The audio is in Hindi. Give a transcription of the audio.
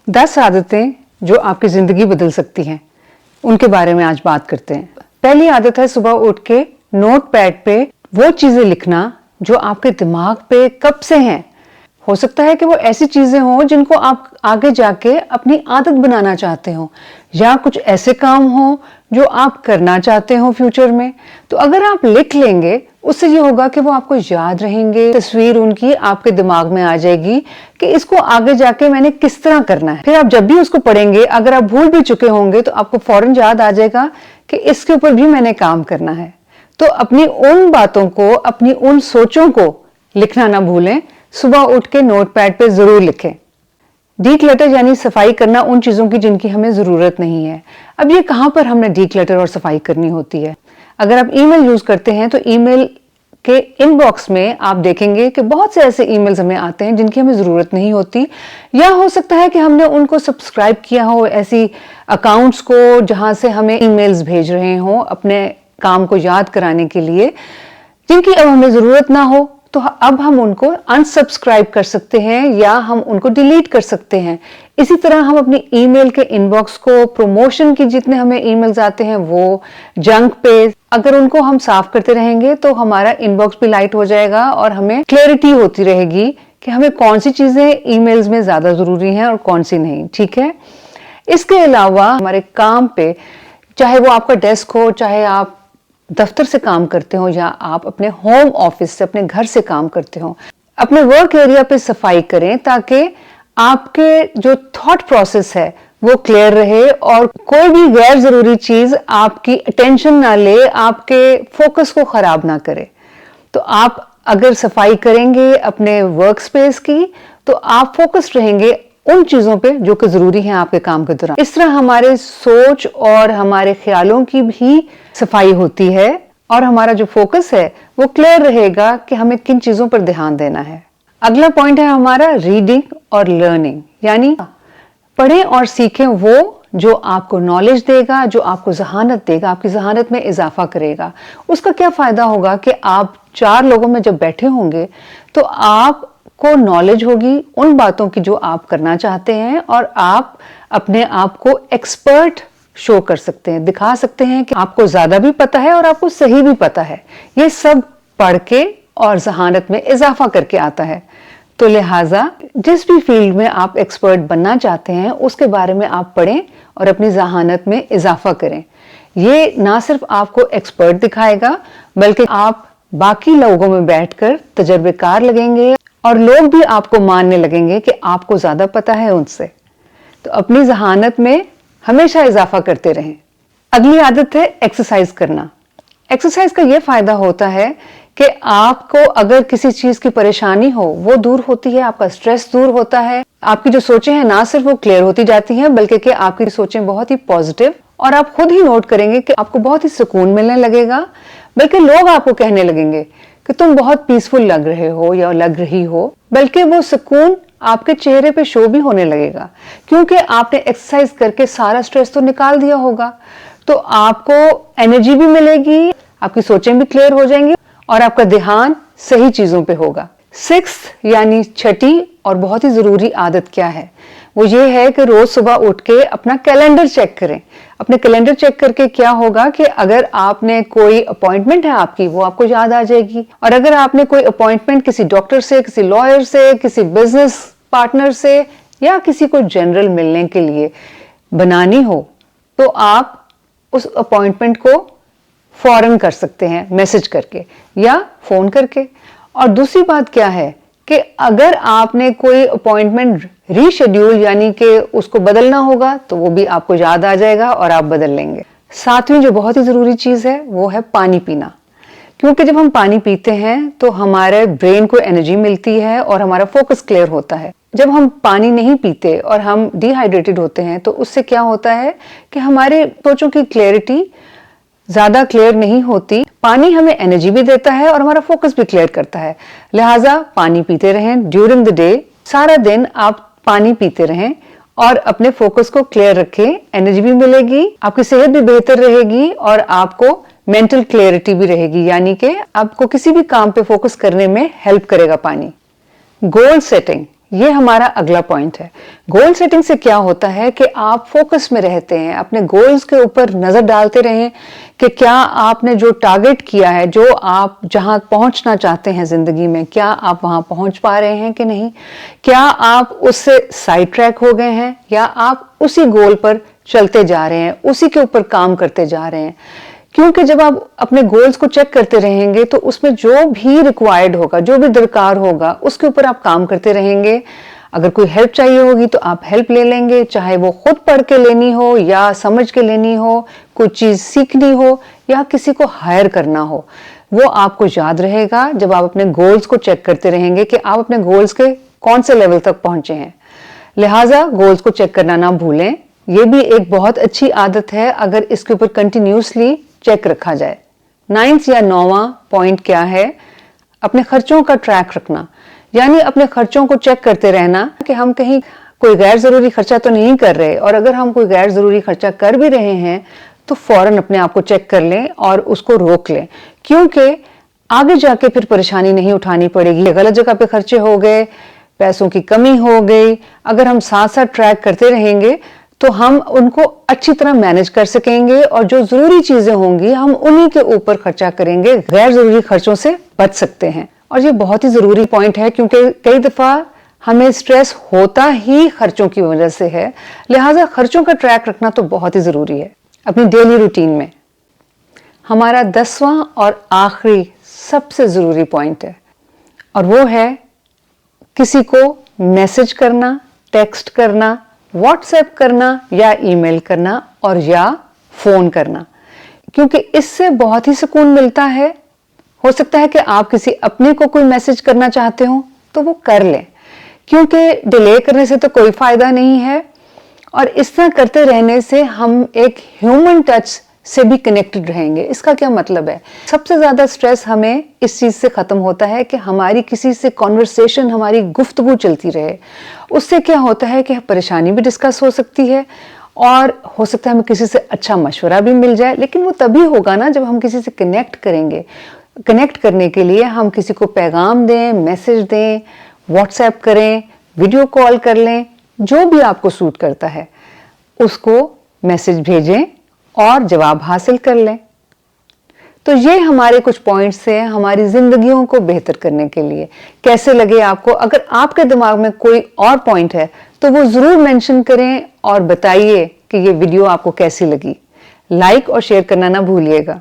10 आदतें जो आपकी जिंदगी बदल सकती हैं, उनके बारे में आज बात करते हैं। पहली आदत है सुबह उठ के नोटपैड पे वो चीजें लिखना जो आपके दिमाग पे कब से हैं। हो सकता है कि वो ऐसी चीजें हों जिनको आप आगे जाके अपनी आदत बनाना चाहते हो, या कुछ ऐसे काम हो जो आप करना चाहते हो फ्यूचर में। तो अगर आप लिख लेंगे, उससे ये होगा कि वो आपको याद रहेंगे, तस्वीर उनकी आपके दिमाग में आ जाएगी कि इसको आगे जाके मैंने किस तरह करना है। फिर आप जब भी उसको पढ़ेंगे, अगर आप भूल भी चुके होंगे तो आपको फौरन याद आ जाएगा कि इसके ऊपर भी मैंने काम करना है। तो अपनी उन बातों को, अपनी उन सोचों को लिखना ना भूलें। सुबह उठ के नोटपैड पे जरूर लिखें। डीक्लटर यानी सफाई करना उन चीजों की जिनकी हमें जरूरत नहीं है। अब ये कहां पर हमने डीक्लटर और सफाई करनी होती है? अगर आप ईमेल यूज करते हैं तो ईमेल के इनबॉक्स में आप देखेंगे कि बहुत से ऐसे ईमेल्स हमें आते हैं जिनकी हमें जरूरत नहीं होती, या हो सकता है कि हमने उनको सब्सक्राइब किया हो ऐसी अकाउंट्स को जहां से हमें ईमेल्स भेज रहे हो अपने काम को याद कराने के लिए, जिनकी अब हमें जरूरत ना हो। तो अब हम उनको अनसब्सक्राइब कर सकते हैं या हम उनको डिलीट कर सकते हैं। इसी तरह हम अपनी ईमेल के इनबॉक्स को, प्रमोशन की जितने हमें ईमेल्स आते हैं वो, जंक पे, अगर उनको हम साफ करते रहेंगे तो हमारा इनबॉक्स भी लाइट हो जाएगा और हमें क्लैरिटी होती रहेगी कि हमें कौन सी चीजें ईमेल्स में ज्यादा जरूरी हैं और कौन सी नहीं। ठीक है। इसके अलावा हमारे काम पे, चाहे वो आपका डेस्क हो, चाहे आप दफ्तर से काम करते हो या आप अपने होम ऑफिस से, अपने घर से काम करते हो, अपने वर्क एरिया पे सफाई करें ताकि आपके जो थॉट प्रोसेस है वो क्लियर रहे और कोई भी गैर जरूरी चीज आपकी अटेंशन ना ले, आपके फोकस को खराब ना करे। तो आप अगर सफाई करेंगे अपने वर्क स्पेस की तो आप फोकस्ड रहेंगे उन चीजों पे जो कि जरूरी हैं आपके काम के दौरान। इस तरह हमारे सोच और हमारे ख्यालों की भी सफाई होती है और हमारा जो फोकस है वो क्लियर रहेगा कि हमें किन चीजों पर ध्यान देना है। अगला पॉइंट है हमारा रीडिंग और लर्निंग, यानी पढ़ें और सीखें वो जो आपको नॉलेज देगा, जो आपको जहानत देगा, आपकी जहानत में इजाफा करेगा। उसका क्या फायदा होगा कि आप 4 लोगों में जब बैठे होंगे तो आप को नॉलेज होगी उन बातों की जो आप करना चाहते हैं और आप अपने आप को एक्सपर्ट शो कर सकते हैं, दिखा सकते हैं कि आपको ज्यादा भी पता है और आपको सही भी पता है। ये सब पढ़ के और जहानत में इजाफा करके आता है। तो लिहाजा जिस भी फील्ड में आप एक्सपर्ट बनना चाहते हैं उसके बारे में आप पढ़ें और अपनी जहानत में इजाफा करें। ये ना सिर्फ आपको एक्सपर्ट दिखाएगा बल्कि आप बाकी लोगों में बैठकर तजर्बेकार लगेंगे और लोग भी आपको मानने लगेंगे कि आपको ज्यादा पता है उनसे। तो अपनी जहानत में हमेशा इजाफा करते रहें। अगली आदत है एक्सरसाइज करना। एक्सरसाइज का यह फायदा होता है कि आपको अगर किसी चीज की परेशानी हो वो दूर होती है, आपका स्ट्रेस दूर होता है, आपकी जो सोचें हैं ना सिर्फ वो क्लियर होती जाती हैं बल्कि कि आपकी सोचें बहुत ही पॉजिटिव, और आप खुद ही नोट करेंगे कि आपको बहुत ही सुकून मिलने लगेगा, बल्कि लोग आपको कहने लगेंगे कि तुम बहुत पीसफुल लग रहे हो या लग रही हो, बल्कि वो सुकून आपके चेहरे पे शो भी होने लगेगा क्योंकि आपने एक्सरसाइज करके सारा स्ट्रेस तो निकाल दिया होगा। तो आपको एनर्जी भी मिलेगी, आपकी सोचें भी क्लियर हो जाएंगी और आपका ध्यान सही चीजों पे होगा। 6th यानी छठी और बहुत ही जरूरी आदत क्या है? वो ये है कि रोज सुबह उठ के अपना कैलेंडर चेक करें। अपने कैलेंडर चेक करके क्या होगा कि अगर आपने कोई अपॉइंटमेंट है आपकी, वो आपको याद आ जाएगी। और अगर आपने कोई अपॉइंटमेंट किसी डॉक्टर से, किसी लॉयर से, किसी बिजनेस पार्टनर से या किसी को जनरल मिलने के लिए बनानी हो तो आप उस अपॉइंटमेंट को फौरन कर सकते हैं, मैसेज करके या फोन करके। और दूसरी बात क्या है कि अगर आपने कोई अपॉइंटमेंट रीशेड्यूल यानी कि उसको बदलना होगा तो वो भी आपको याद आ जाएगा और आप बदल लेंगे। 7वीं जो बहुत ही जरूरी चीज है वो है पानी पीना, क्योंकि जब हम पानी पीते हैं तो हमारे ब्रेन को एनर्जी मिलती है और हमारा फोकस क्लियर होता है। जब हम पानी नहीं पीते और हम डिहाइड्रेटेड होते हैं तो उससे क्या होता है कि हमारे सोचों की क्लैरिटी ज्यादा क्लियर नहीं होती। पानी हमें एनर्जी भी देता है और हमारा फोकस भी क्लियर करता है। लिहाजा पानी पीते रहें ड्यूरिंग द डे। सारा दिन आप पानी पीते रहें और अपने फोकस को क्लियर रखें। एनर्जी भी मिलेगी, आपकी सेहत भी बेहतर रहेगी और आपको मेंटल क्लियरिटी भी रहेगी, यानी कि आपको किसी भी काम पे फोकस करने में हेल्प करेगा पानी। गोल सेटिंग ये हमारा अगला पॉइंट है। गोल सेटिंग से क्या होता है कि आप फोकस में रहते हैं, अपने गोल्स के ऊपर नजर डालते रहें कि क्या आपने जो टारगेट किया है, जो आप जहां पहुंचना चाहते हैं जिंदगी में, क्या आप वहां पहुंच पा रहे हैं कि नहीं, क्या आप उससे साइड ट्रैक हो गए हैं या आप उसी गोल पर चलते जा रहे हैं, उसी के ऊपर काम करते जा रहे हैं। क्योंकि जब आप अपने गोल्स को चेक करते रहेंगे तो उसमें जो भी रिक्वायर्ड होगा, जो भी दरकार होगा, उसके ऊपर आप काम करते रहेंगे। अगर कोई हेल्प चाहिए होगी तो आप हेल्प ले लेंगे, चाहे वो खुद पढ़ के लेनी हो या समझ के लेनी हो, कोई चीज सीखनी हो या किसी को हायर करना हो, वो आपको याद रहेगा जब आप अपने गोल्स को चेक करते रहेंगे कि आप अपने गोल्स के कौन से लेवल तक पहुंचे हैं। लिहाजा गोल्स को चेक करना ना भूलें। ये भी एक बहुत अच्छी आदत है अगर इसके ऊपर कंटिन्यूसली चेक रखा जाए। 9th या 9वां पॉइंट क्या है? अपने खर्चों का ट्रैक रखना, यानी अपने खर्चों को चेक करते रहना कि हम कहीं कोई गैर जरूरी खर्चा तो नहीं कर रहे, और अगर हम कोई गैर जरूरी खर्चा कर भी रहे हैं तो फौरन अपने आप को चेक कर लें और उसको रोक लें, क्योंकि आगे जाके फिर परेशानी नहीं उठानी पड़ेगी। गलत जगह पे खर्चे हो गए, पैसों की कमी हो गई, अगर हम साथ साथ ट्रैक करते रहेंगे तो हम उनको अच्छी तरह मैनेज कर सकेंगे और जो जरूरी चीजें होंगी हम उन्हीं के ऊपर खर्चा करेंगे, गैर जरूरी खर्चों से बच सकते हैं। और ये बहुत ही जरूरी पॉइंट है क्योंकि कई दफा हमें स्ट्रेस होता ही खर्चों की वजह से है, लिहाजा खर्चों का ट्रैक रखना तो बहुत ही जरूरी है अपनी डेली रूटीन में। हमारा 10वां और आखिरी सबसे जरूरी पॉइंट है, और वो है किसी को मैसेज करना, टेक्स्ट करना, व्हाट्सएप करना या ईमेल करना और या फोन करना, क्योंकि इससे बहुत ही सुकून मिलता है। हो सकता है कि आप किसी अपने को कोई मैसेज करना चाहते हो तो वो कर लें, क्योंकि डिले करने से तो कोई फायदा नहीं है, और इस तरह करते रहने से हम एक ह्यूमन टच से भी कनेक्टेड रहेंगे। इसका क्या मतलब है? सबसे ज्यादा स्ट्रेस हमें इस चीज से खत्म होता है कि हमारी किसी से कॉन्वर्सेशन, हमारी गुफ्तगू चलती रहे। उससे क्या होता है कि परेशानी भी डिस्कस हो सकती है और हो सकता है हमें किसी से अच्छा मशवरा भी मिल जाए, लेकिन वो तभी होगा ना जब हम किसी से कनेक्ट करेंगे। कनेक्ट करने के लिए हम किसी को पैगाम दें, मैसेज दें, व्हाट्सएप करें, वीडियो कॉल कर लें, जो भी आपको सूट करता है उसको मैसेज भेजें और जवाब हासिल कर लें। तो ये हमारे कुछ पॉइंट्स हैं हमारी जिंदगियों को बेहतर करने के लिए। कैसे लगे आपको? अगर आपके दिमाग में कोई और पॉइंट है तो वो जरूर मेंशन करें और बताइए कि ये वीडियो आपको कैसी लगी। लाइक और शेयर करना ना भूलिएगा।